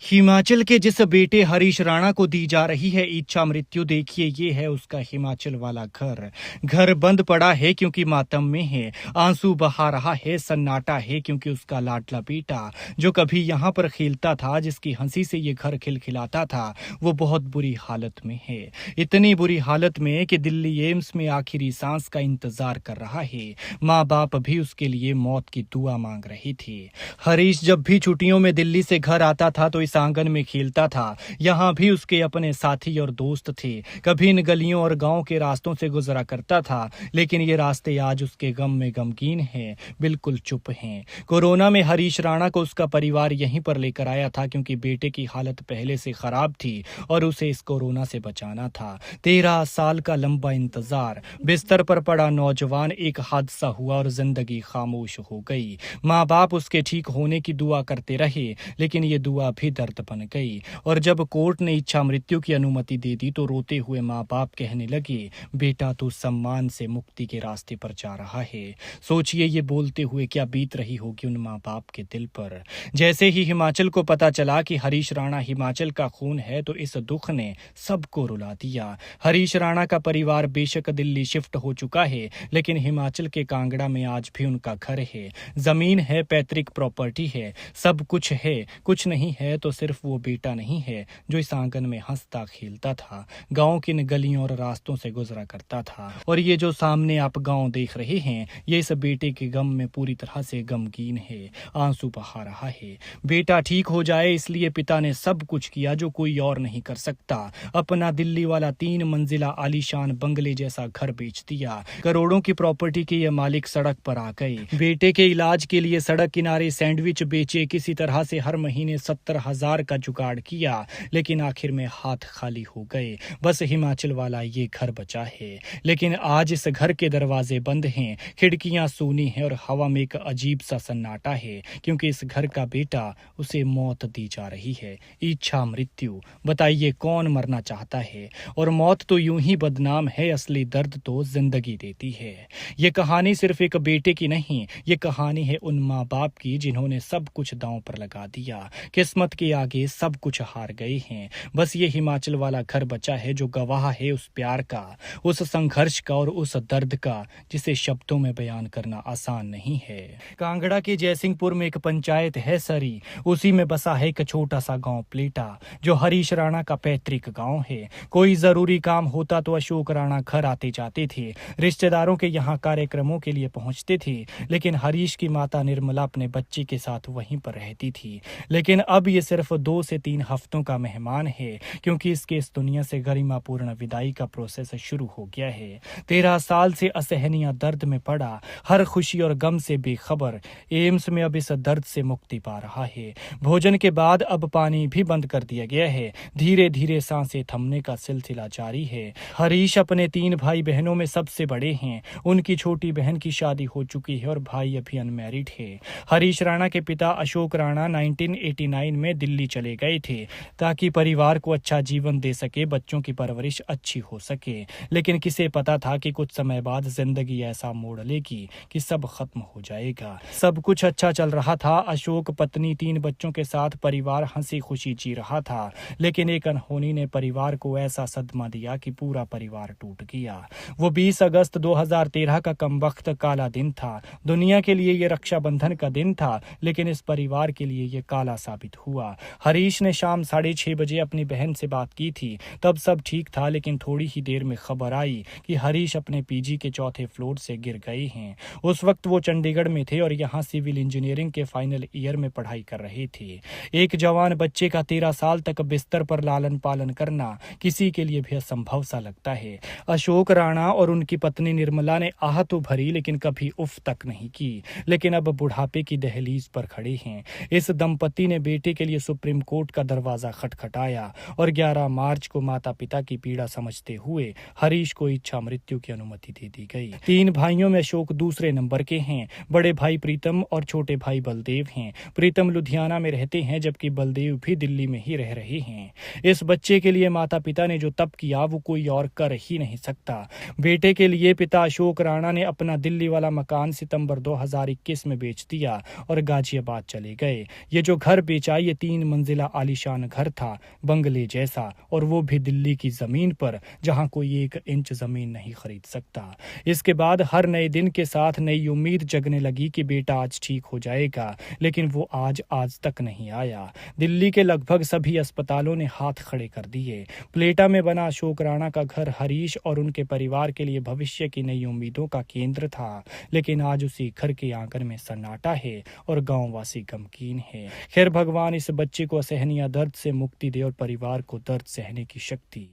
हिमाचल के जिस बेटे हरीश राणा को दी जा रही है इच्छा मृत्यु, देखिए ये है उसका हिमाचल वाला घर। घर बंद पड़ा है क्योंकि मातम में है, आंसू बहा रहा है, सन्नाटा है क्योंकि उसका लाडला बेटा जो कभी यहाँ पर खेलता था, जिसकी हंसी से ये घर खिलखिलाता था, वो बहुत बुरी हालत में है। इतनी बुरी हालत में कि दिल्ली एम्स में आखिरी सांस का इंतजार कर रहा है। माँ बाप भी उसके लिए मौत की दुआ मांग रहे थे। हरीश जब भी छुट्टियों में दिल्ली से घर आता था तो इस आंगन में खेलता था। यहाँ भी उसके अपने साथी और दोस्त थे। कभी इन गलियों और गांव के रास्तों से गुजरा करता था, लेकिन ये रास्ते आज उसके गम में गमगीन हैं, बिल्कुल चुप हैं। कोरोना में हरीश राणा को उसका परिवार यहीं पर लेकर आया था क्योंकि बेटे की हालत पहले से खराब थी और उसे इस कोरोना से बचाना था। 13 साल का लंबा इंतजार, बिस्तर पर पड़ा नौजवान, एक हादसा हुआ और जिंदगी खामोश हो गई। माँ बाप उसके ठीक होने की दुआ करते रहे, लेकिन ये दुआ भी दर्द बन गई। और जब कोर्ट ने इच्छा मृत्यु की अनुमति दे दी तो रोते हुए माँ बाप कहने लगे, बेटा तू सम्मान से मुक्ति के रास्ते पर जा रहा है। सोचिए ये बोलते हुए क्या बीत रही होगी उन माँ बाप के दिल पर। जैसे ही हिमाचल को पता चला कि हरीश राणा हिमाचल का खून है तो इस दुख ने सबको रुला दिया। हरीश राणा का परिवार बेशक दिल्ली शिफ्ट हो चुका है, लेकिन हिमाचल के कांगड़ा में आज भी उनका घर है, जमीन है, पैतृक प्रॉपर्टी है, सब कुछ है। कुछ नहीं है तो सिर्फ वो बेटा नहीं है जो इस आंगन में हंसता खेलता था, गांव की गलियों और रास्तों से गुजरा करता था। और ये जो सामने आप गांव देख रहे हैं, ये इस बेटे के गम में पूरी तरह से गमगीन है, आंसू बहा रहा है। बेटा ठीक हो जाए इसलिए पिता ने सब कुछ किया जो कोई और नहीं कर सकता। अपना दिल्ली वाला 3 मंजिला आलीशान बंगले जैसा घर बेच दिया। करोड़ों की प्रॉपर्टी के ये मालिक सड़क पर आ गए। बेटे के इलाज के लिए सड़क किनारे सैंडविच बेचे, किसी तरह से हर महीने 70,000 का जुगाड़ किया, लेकिन आखिर में हाथ खाली हो गए। बस हिमाचल वाला ये घर बचा है, लेकिन आज इस घर के दरवाजे बंद हैं, खिड़कियां सूनी हैं और हवा में एक अजीब सा सन्नाटा है, क्योंकि इस घर का बेटा उसे मौत दी जा रही है। इच्छा मृत्यु। बताइए कौन मरना चाहता है? और मौत तो यूं ही बदनाम है, असली दर्द तो जिंदगी देती है। ये कहानी सिर्फ एक बेटे की नहीं, ये कहानी है उन माँ बाप की जिन्होंने सब कुछ दांव पर लगा दिया, किस्मत के आगे सब कुछ हार गए हैं। बस ये हिमाचल वाला घर बचा है जो गवाह है उस प्यार का, उस संघर्ष का और उस दर्द का जिसे शब्दों में बयान करना आसान नहीं है। कांगड़ा के जयसिंहपुर में एक पंचायत है सरी, उसी में बसा है एक छोटा सा गांव प्लेटा, जो हरीश राणा का पैतृक गांव है। कोई जरूरी काम होता तो अशोक राणा घर आते जाते थे, रिश्तेदारों के यहाँ कार्यक्रमों के लिए पहुंचते थे, लेकिन हरीश की माता निर्मला अपने बच्चे के साथ वहीं पर रहती थी। लेकिन अब ये सिर्फ 2 से 3 हफ्तों का मेहमान है, क्योंकि इसके इस दुनिया से गरिमापूर्ण विदाई का प्रोसेस शुरू हो गया है। 13 साल से असहनीय दर्द में पड़ा, हर खुशी और गम से बेखबर, एम्स में अब इस दर्द से मुक्ति पा रहा है। भोजन के बाद अब पानी भी बंद कर दिया गया है। धीरे धीरे सांसें थमने का सिलसिला जारी है। हरीश अपने 3 भाई बहनों में सबसे बड़े हैं। उनकी छोटी बहन की शादी हो चुकी है और भाई अभी अनमैरिड है। हरीश राणा के पिता अशोक राणा 1989 में दिल्ली चले गए थे ताकि परिवार को अच्छा जीवन दे सके, बच्चों की परवरिश अच्छी हो सके। लेकिन किसे पता था कि कुछ समय बाद जिंदगी ऐसा मोड़ लेगी कि सब खत्म हो जाएगा। सब कुछ अच्छा चल रहा था, अशोक पत्नी 3 बच्चों के साथ परिवार हंसी खुशी जी रहा था, लेकिन एक अनहोनी ने परिवार को ऐसा सदमा दिया कि पूरा परिवार टूट गया। वो 20 अगस्त 2013 का कमबख्त काला दिन था। दुनिया के लिए ये रक्षाबंधन का दिन था, लेकिन इस परिवार के लिए ये काला साबित हुआ। हरीश ने शाम 6:30 बजे अपनी बहन से बात की थी, तब सब ठीक था, लेकिन थोड़ी ही देर में खबर आई कि हरीश अपने पीजी के 4थे फ्लोर से गिर गए हैं। उस वक्त वो चंडीगढ़ में थे और यहाँ सिविल इंजीनियरिंग के फाइनल ईयर में पढ़ाई कर रहे थे। एक जवान बच्चे का 13 साल तक बिस्तर पर लालन पालन करना किसी के लिए भी असंभव सा लगता है। अशोक राणा और उनकी पत्नी निर्मला ने आह तो भरी, लेकिन कभी उफ तक नहीं की। लेकिन अब बुढ़ापे की दहलीज पर खड़े हैं। इस दंपति ने बेटे के लिए सुप्रीम कोर्ट का दरवाजा खटखटाया और 11 मार्च को माता पिता की पीड़ा समझते हुए हरीश को इच्छा मृत्यु की अनुमति दे दी गई। 3 भाइयों में अशोक दूसरे नंबर के हैं। बड़े भाई प्रीतम और छोटे भाई बलदेव हैं। प्रीतम लुधियाना में रहते हैं, जबकि बलदेव भी दिल्ली में ही रह रहे हैं। इस बच्चे के लिए माता पिता ने जो तप किया वो कोई और कर ही नहीं सकता। बेटे के लिए पिता अशोक राणा ने अपना दिल्ली वाला मकान सितंबर 2021 में बेच दिया और गाजियाबाद चले गए। ये जो घर बेचा ये 3 3 मंजिला आलीशान घर था, बंगले जैसा, और वो भी दिल्ली की जमीन पर, जहां कोई 1 इंच जमीन नहीं खरीद सकता। इसके बाद हर नए दिन के साथ नई उम्मीद जगने लगी कि बेटा आज ठीक हो जाएगा, लेकिन वो आज तक नहीं आया। दिल्ली के लगभग सभी अस्पतालों ने हाथ खड़े कर दिए। प्लेटा में बना अशोक राणा का घर हरीश और उनके परिवार के लिए भविष्य की नई उम्मीदों का केंद्र था, लेकिन आज उसी घर के आंगन में सन्नाटा है और गांववासी गमगीन है। खैर, भगवान इस बच्चे को असहनीय दर्द से मुक्ति दे और परिवार को दर्द सहने की शक्ति